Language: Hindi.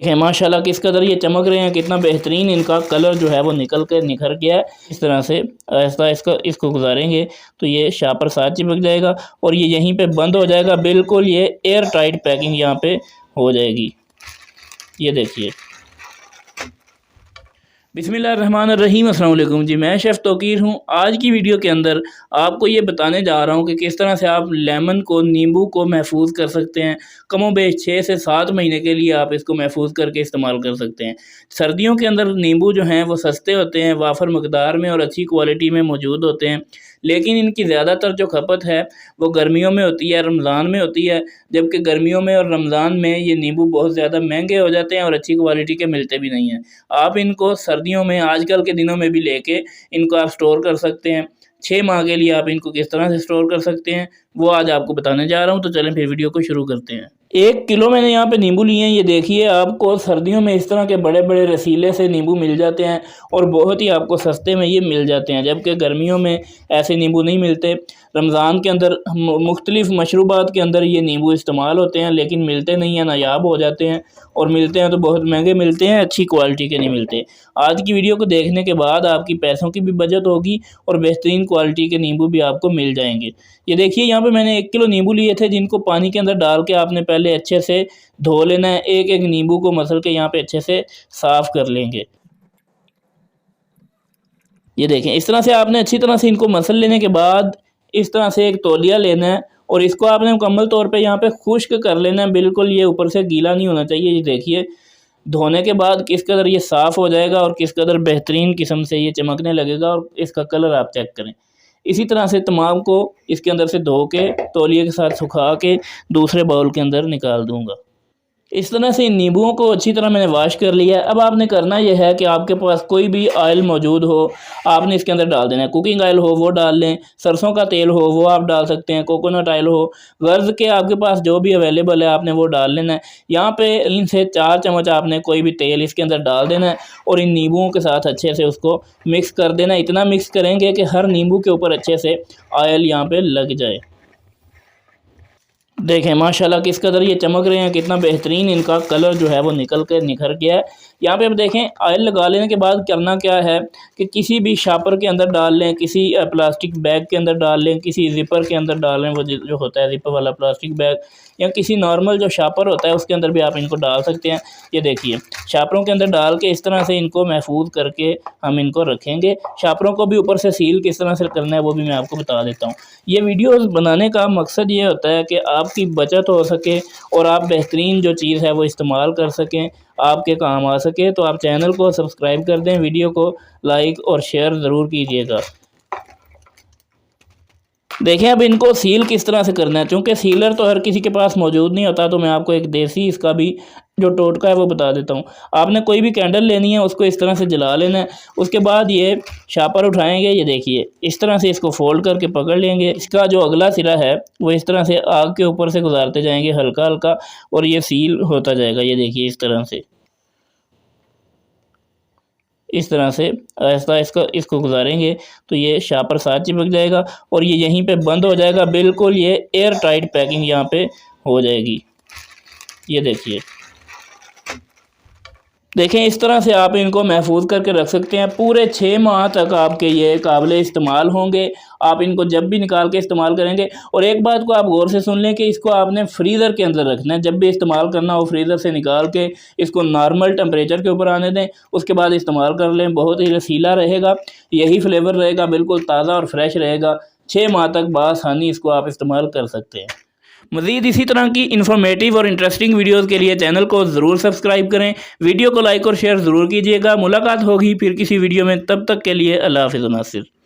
देखें माशाल्लाह किस कदर ये चमक रहे हैं, कितना बेहतरीन इनका कलर जो है वो निकल कर निखर गया है। इस तरह से ऐसा इसको गुजारेंगे तो ये शापर साथ चिपक जाएगा और ये यहीं पे बंद हो जाएगा। बिल्कुल ये एयर टाइट पैकिंग यहाँ पे हो जाएगी। ये देखिए। बिस्मिल्लाहिर्रहमानिर्रहीम। अस्सलाम वालेकुम जी, मैं शेफ़ तौकीर हूँ। आज की वीडियो के अंदर आपको ये बताने जा रहा हूँ कि किस तरह से आप लेमन को, नींबू को महफूज कर सकते हैं। कमोबेश 6 से 7 महीने के लिए आप इसको महफूज करके इस्तेमाल कर सकते हैं। सर्दियों के अंदर नींबू जो हैं वो सस्ते होते हैं, वाफर मकदार में और अच्छी क्वालिटी में मौजूद होते हैं, लेकिन इनकी ज़्यादातर जो खपत है वो गर्मियों में होती है, रमज़ान में होती है। जबकि गर्मियों में और रमज़ान में ये नींबू बहुत ज़्यादा महंगे हो जाते हैं और अच्छी क्वालिटी के मिलते भी नहीं हैं। आप इनको सर्दियों में, आजकल के दिनों में भी लेके इनको आप स्टोर कर सकते हैं। 6 माह के लिए आप इनको किस तरह से स्टोर कर सकते हैं वो आज आपको बताने जा रहा हूँ। तो चलें फिर वीडियो को शुरू करते हैं। 1 किलो मैंने यहाँ पे नींबू लिए हैं। ये देखिए, आपको सर्दियों में इस तरह के बड़े बड़े रसीले से नींबू मिल जाते हैं और बहुत ही आपको सस्ते में ये मिल जाते हैं, जबकि गर्मियों में ऐसे नींबू नहीं मिलते। रमज़ान के अंदर मुख्तलिफ़ मशरूबात के अंदर ये नींबू इस्तेमाल होते हैं, लेकिन मिलते नहीं हैं, नायाब हो जाते हैं, और मिलते हैं तो बहुत महंगे मिलते हैं, अच्छी क्वालिटी के नहीं मिलते। आज की वीडियो को देखने के बाद आपकी पैसों की भी बचत होगी और बेहतरीन क्वालिटी के नींबू भी आपको मिल जाएंगे। ये देखिए, यहाँ पे मैंने 1 किलो नींबू लिए थे, जिनको पानी के अंदर डाल के आपने पहले अच्छे से धो लेना है। एक एक नींबू को मसल के यहाँ पे अच्छे से साफ़ कर लेंगे। ये देखें, इस तरह से आपने अच्छी तरह से इनको मसल लेने के बाद इस तरह से एक तौलिया लेना है और इसको आपने मुकम्मल तौर पे यहाँ पे खुश्क कर लेना है। बिल्कुल ये ऊपर से गीला नहीं होना चाहिए। ये देखिए, धोने के बाद किस कदर ये साफ़ हो जाएगा और किस कदर बेहतरीन किस्म से ये चमकने लगेगा, और इसका कलर आप चेक करें। इसी तरह से तमाम को इसके अंदर से धो के तौलिए के साथ सुखा के दूसरे बाउल के अंदर निकाल दूँगा। इस तरह से इन नींबुओं को अच्छी तरह मैंने वॉश कर लिया है। अब आपने करना यह है कि आपके पास कोई भी ऑयल मौजूद हो, आपने इसके अंदर डाल देना है। कुकिंग ऑयल हो वो डाल लें, सरसों का तेल हो वो आप डाल सकते हैं, कोकोनट ऑयल हो, गर्ज के आपके पास जो भी अवेलेबल है आपने वो डाल लेना है। यहाँ पे 3 से 4 चम्मच आपने कोई भी तेल इसके अंदर डाल देना है और इन नींबुओं के साथ अच्छे से उसको मिक्स कर देना है। इतना मिक्स करेंगे कि हर नींबू के ऊपर अच्छे से ऑयल यहाँ पर लग जाए। देखें माशाल्लाह किस कदर ये चमक रहे हैं, कितना बेहतरीन इनका कलर जो है वो निकल कर निखर गया है। यहाँ पे अब देखें, ऑयल लगा लेने के बाद करना क्या है कि किसी भी शापर के अंदर डाल लें, किसी प्लास्टिक बैग के अंदर डाल लें, किसी ज़िपर के अंदर डाल लें, वो जो होता है ज़िपर वाला प्लास्टिक बैग, या किसी नॉर्मल जो शापर होता है उसके अंदर भी आप इनको डाल सकते हैं। ये देखिए, शापरों के अंदर डाल के इस तरह से इनको महफूज करके हम इनको रखेंगे। शापरों को भी ऊपर से सील किस तरह से करना है वो भी मैं आपको बता देता हूँ। ये वीडियोस बनाने का मकसद ये होता है कि आपकी बचत हो सके और आप बेहतरीन जो चीज़ है वो इस्तेमाल कर सकें, आपके काम आ सके। तो आप चैनल को सब्सक्राइब कर दें, वीडियो को लाइक और शेयर ज़रूर कीजिएगा। देखें, अब इनको सील किस तरह से करना है। चूँकि सीलर तो हर किसी के पास मौजूद नहीं होता, तो मैं आपको एक देसी इसका भी जो टोटका है वो बता देता हूँ। आपने कोई भी कैंडल लेनी है, उसको इस तरह से जला लेना है। उसके बाद ये शापर उठाएंगे, ये देखिए इस तरह से इसको फोल्ड करके पकड़ लेंगे। इसका जो अगला सिरा है वो इस तरह से आग के ऊपर से गुजारते जाएंगे हल्का हल्का, और ये सील होता जाएगा। ये देखिए, इस तरह से ऐसा इसको गुजारेंगे तो ये शापर साथ चिपक जाएगा और ये यहीं पे बंद हो जाएगा। बिल्कुल ये एयर टाइट पैकिंग यहाँ पे हो जाएगी। ये देखिए, देखें इस तरह से आप इनको महफूज करके रख सकते हैं। पूरे 6 माह तक आपके ये काबिले इस्तेमाल होंगे। आप इनको जब भी निकाल के इस्तेमाल करेंगे। और एक बात को आप गौर से सुन लें कि इसको आपने फ्रीज़र के अंदर रखना है। जब भी इस्तेमाल करना हो फ्रीज़र से निकाल के इसको नॉर्मल टेम्परेचर के ऊपर आने दें, उसके बाद इस्तेमाल कर लें। बहुत ही रसीला रहेगा, यही फ्लेवर रहेगा, बिल्कुल ताज़ा और फ्रेश रहेगा। 6 माह तक बआसानी इसको आप इस्तेमाल कर सकते हैं। मज़ीद इसी तरह की इन्फॉर्मेटिव और इंटरेस्टिंग वीडियोस के लिए चैनल को ज़रूर सब्सक्राइब करें, वीडियो को लाइक और शेयर ज़रूर कीजिएगा। मुलाकात होगी फिर किसी वीडियो में, तब तक के लिए अल्लाह हाफ़िज़ नासिर।